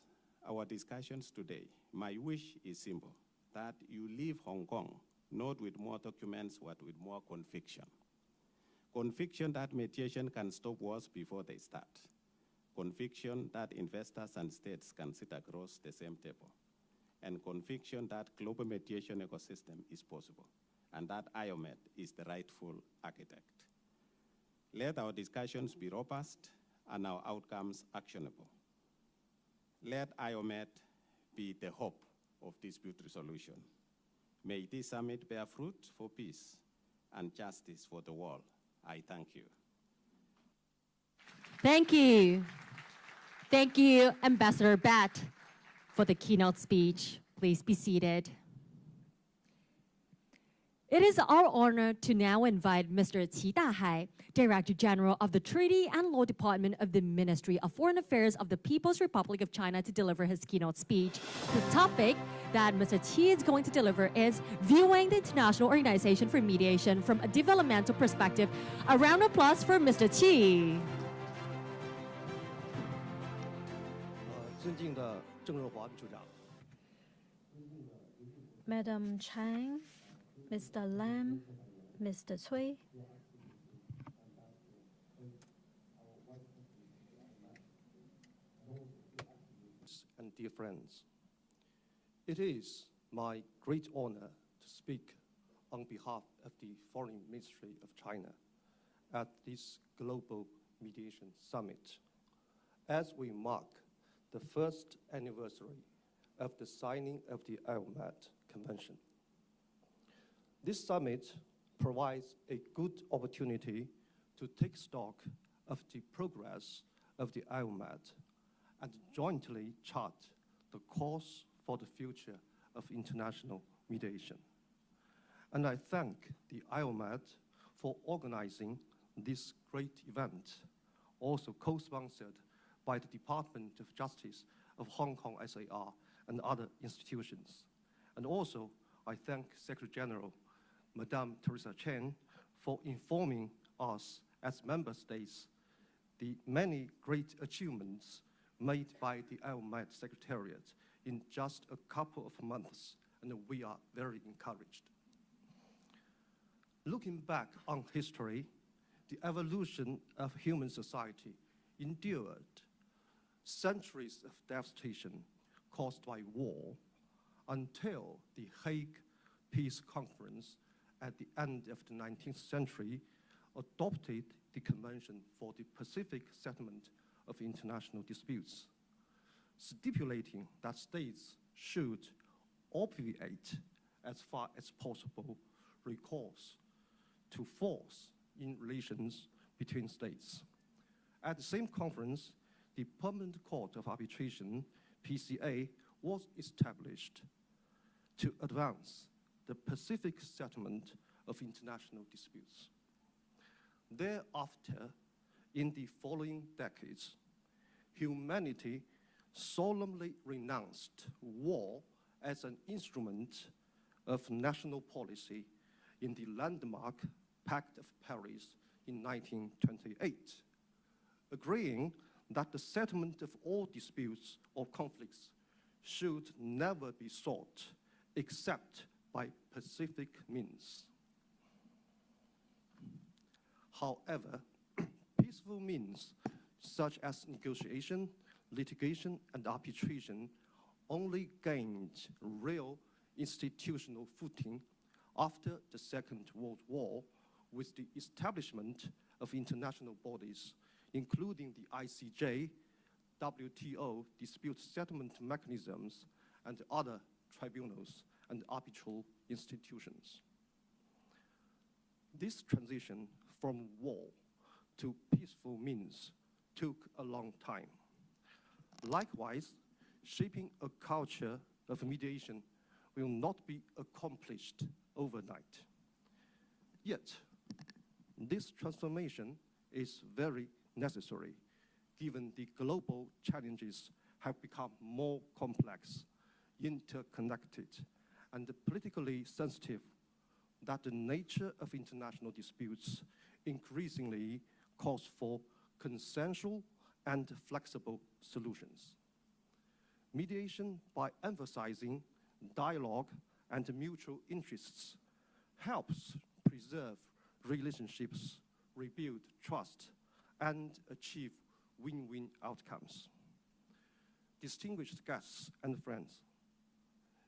our discussions today, my wish is simple, that you leave Hong Kong not with more documents, but with more conviction. Conviction that mediation can stop wars before they start. Conviction that investors and states can sit across the same table. And conviction that global mediation ecosystem is possible, and that IOMET is the rightful architect. Let our discussions be robust and our outcomes actionable. Let IOMET be the hope of dispute resolution. May this summit bear fruit for peace and justice for the world. I thank you. Thank you. Thank you, Ambassador Bett, for the keynote speech. Please be seated. It is our honor to now invite Mr. Qi Dahai, Director General of the Treaty and Law Department of the Ministry of Foreign Affairs of the People's Republic of China, to deliver his keynote speech. The topic that Mr. Qi is going to deliver is Viewing the International Organization for Mediation from a Developmental Perspective. A round of applause for Mr. Qi. 尊敬的郑若驊秘书长。 Madam Cheng, Mr. Lam, Mr. Choy. And dear friends, it is my great honor to speak on behalf of the Foreign Ministry of China at this Global Mediation Summit as we mark the first anniversary of the signing of the IOMAT Convention. This summit provides a good opportunity to take stock of the progress of the IOMAT and jointly chart the course for the future of international mediation. And I thank the IOMAT for organizing this great event, also co-sponsored by the Department of Justice of Hong Kong SAR and other institutions. And also, I thank Secretary General, Madame Theresa Cheng, for informing us as member states the many great achievements made by the IOMAT Secretariat in just a couple of months, and we are very encouraged. Looking back on history, the evolution of human society endured centuries of devastation caused by war until the Hague Peace Conference at the end of the 19th century adopted the Convention for the Pacific Settlement of International Disputes, stipulating that states should obviate as far as possible recourse to force in relations between states. At the same conference, the Permanent Court of Arbitration, PCA, was established to advance the Pacific settlement of international disputes. Thereafter, in the following decades, humanity solemnly renounced war as an instrument of national policy in the landmark Pact of Paris in 1928, agreeing that the settlement of all disputes or conflicts should never be sought except by pacific means. However, peaceful means such as negotiation, litigation, and arbitration only gained real institutional footing after the Second World War with the establishment of international bodies, including the ICJ, WTO dispute settlement mechanisms, and other tribunals and arbitral institutions. This transition from war to peaceful means took a long time. Likewise, shaping a culture of mediation will not be accomplished overnight. Yet, this transformation is very necessary, given the global challenges have become more complex, interconnected, and politically sensitive, that the nature of international disputes increasingly calls for consensual and flexible solutions. Mediation, by emphasizing dialogue and mutual interests, helps preserve relationships, rebuild trust, and achieve win-win outcomes. Distinguished guests and friends,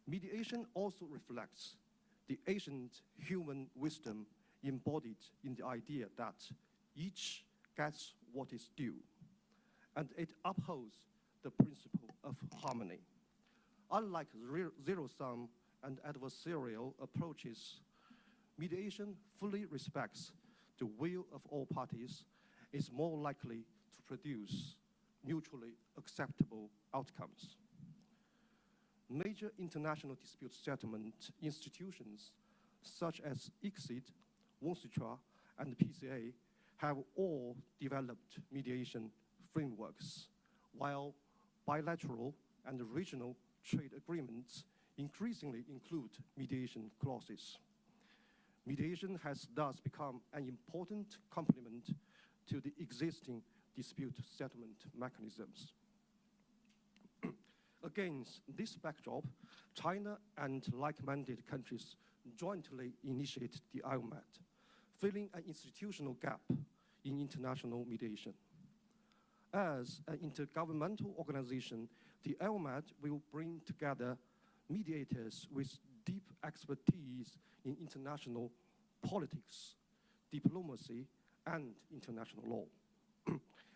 mediation also reflects the ancient human wisdom embodied in the idea that each gets what is due, and it upholds the principle of harmony. Unlike zero-sum and adversarial approaches, mediation fully respects the will of all parties, is more likely to produce mutually acceptable outcomes. Major international dispute settlement institutions such as ICSID, UNCITRAL, and PCA have all developed mediation frameworks, while bilateral and regional trade agreements increasingly include mediation clauses. Mediation has thus become an important complement to the existing dispute settlement mechanisms. Against this backdrop, China and like-minded countries jointly initiate the IOMAT, filling an institutional gap in international mediation. As an intergovernmental organization, the IOMAT will bring together mediators with deep expertise in international politics, diplomacy, and international law.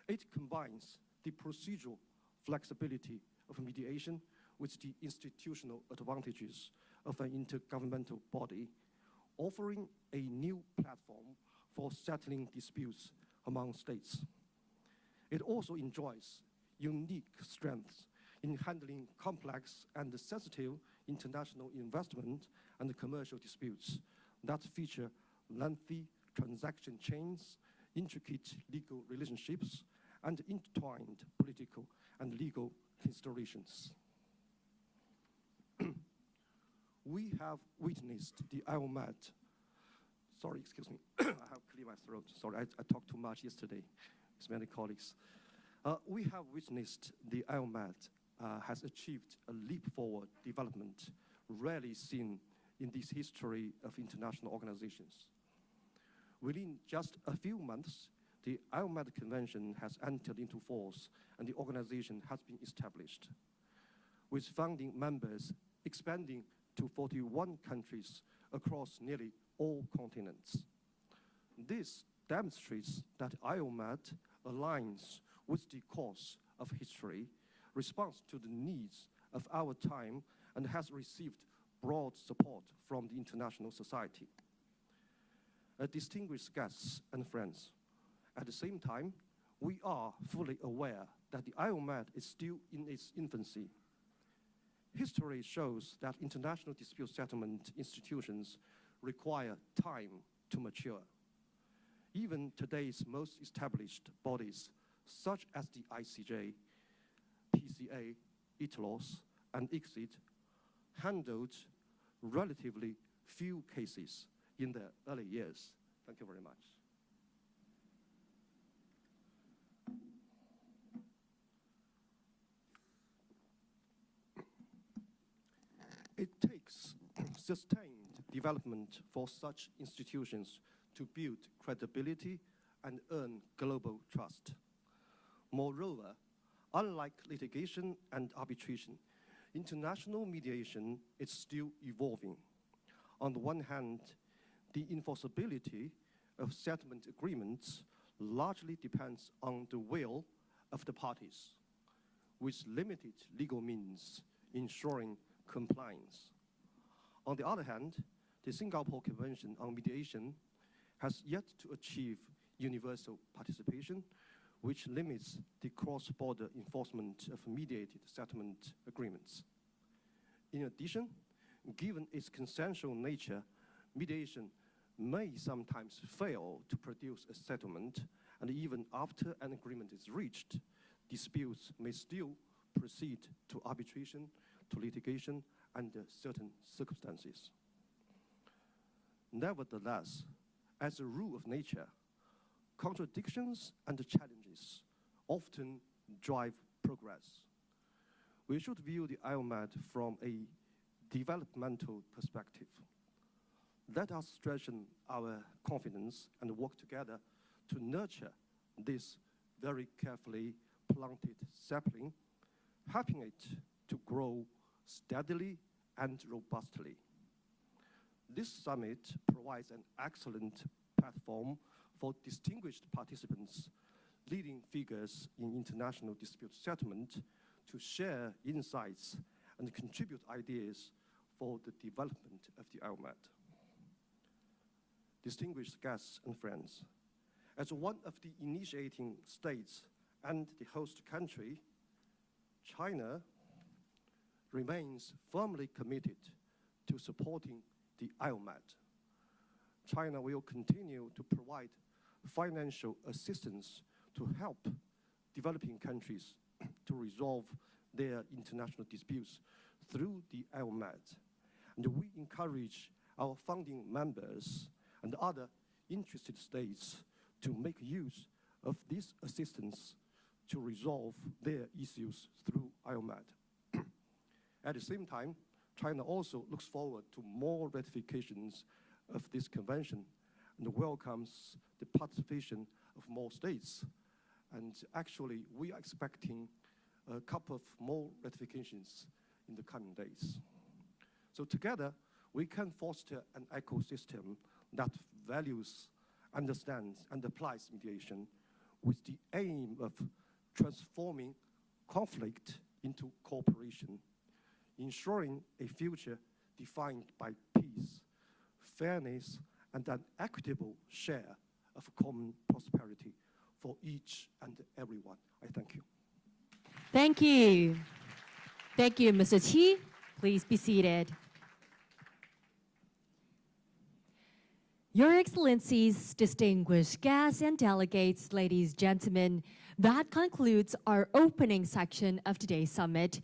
It combines the procedural flexibility of mediation with the institutional advantages of an intergovernmental body, offering a new platform for settling disputes among states. It also enjoys unique strengths in handling complex and sensitive international investment and commercial disputes that feature lengthy transaction chains, intricate legal relationships, and intertwined political and legal considerations. We have witnessed the IOMAT. Sorry, excuse me. I have cleared my throat. Sorry, I talked too much yesterday with many colleagues. We have witnessed the IOMAT has achieved a leap forward development rarely seen in this history of international organizations. Within just a few months, the IOMAT Convention has entered into force and the organization has been established, with founding members expanding to 41 countries across nearly all continents. This demonstrates that IOMAT aligns with the course of history, responds to the needs of our time, and has received broad support from the international society. Distinguished guests and friends, at the same time, we are fully aware that the IOMAT is still in its infancy. History shows that international dispute settlement institutions require time to mature. Even today's most established bodies, such as the ICJ, PCA, ITLOS, and ICSID, handled relatively few cases in their early years. Thank you very much. It takes sustained development for such institutions to build credibility and earn global trust. Moreover, unlike litigation and arbitration, international mediation is still evolving. On the one hand, the enforceability of settlement agreements largely depends on the will of the parties, with limited legal means ensuring compliance. On the other hand, the Singapore Convention on Mediation has yet to achieve universal participation, which limits the cross-border enforcement of mediated settlement agreements. In addition, given its consensual nature, mediation may sometimes fail to produce a settlement, and even after an agreement is reached, disputes may still proceed to arbitration, to litigation, under certain circumstances. Nevertheless, as a rule of nature, contradictions and challenges often drive progress. We should view the IOMAT from a developmental perspective. Let us strengthen our confidence and work together to nurture this very carefully planted sapling, helping it to grow steadily and robustly. This summit provides an excellent platform for distinguished participants, leading figures in international dispute settlement, to share insights and contribute ideas for the development of the IOMAT. Distinguished guests and friends, as one of the initiating states and the host country, China remains firmly committed to supporting the IOMAT. China will continue to provide financial assistance to help developing countries to resolve their international disputes through the IOMAT. And we encourage our founding members and other interested states to make use of this assistance to resolve their issues through IOMAT. At the same time, China also looks forward to more ratifications of this convention and welcomes the participation of more states. And actually, we are expecting a couple of more ratifications in the coming days. So together, we can foster an ecosystem that values, understands, and applies mediation with the aim of transforming conflict into cooperation, ensuring a future defined by peace, fairness, and an equitable share of common prosperity for each and everyone. I thank you. Thank you. Thank you, Mr. Qi. Please be seated. Your Excellencies, distinguished guests and delegates, ladies and gentlemen, that concludes our opening section of today's summit.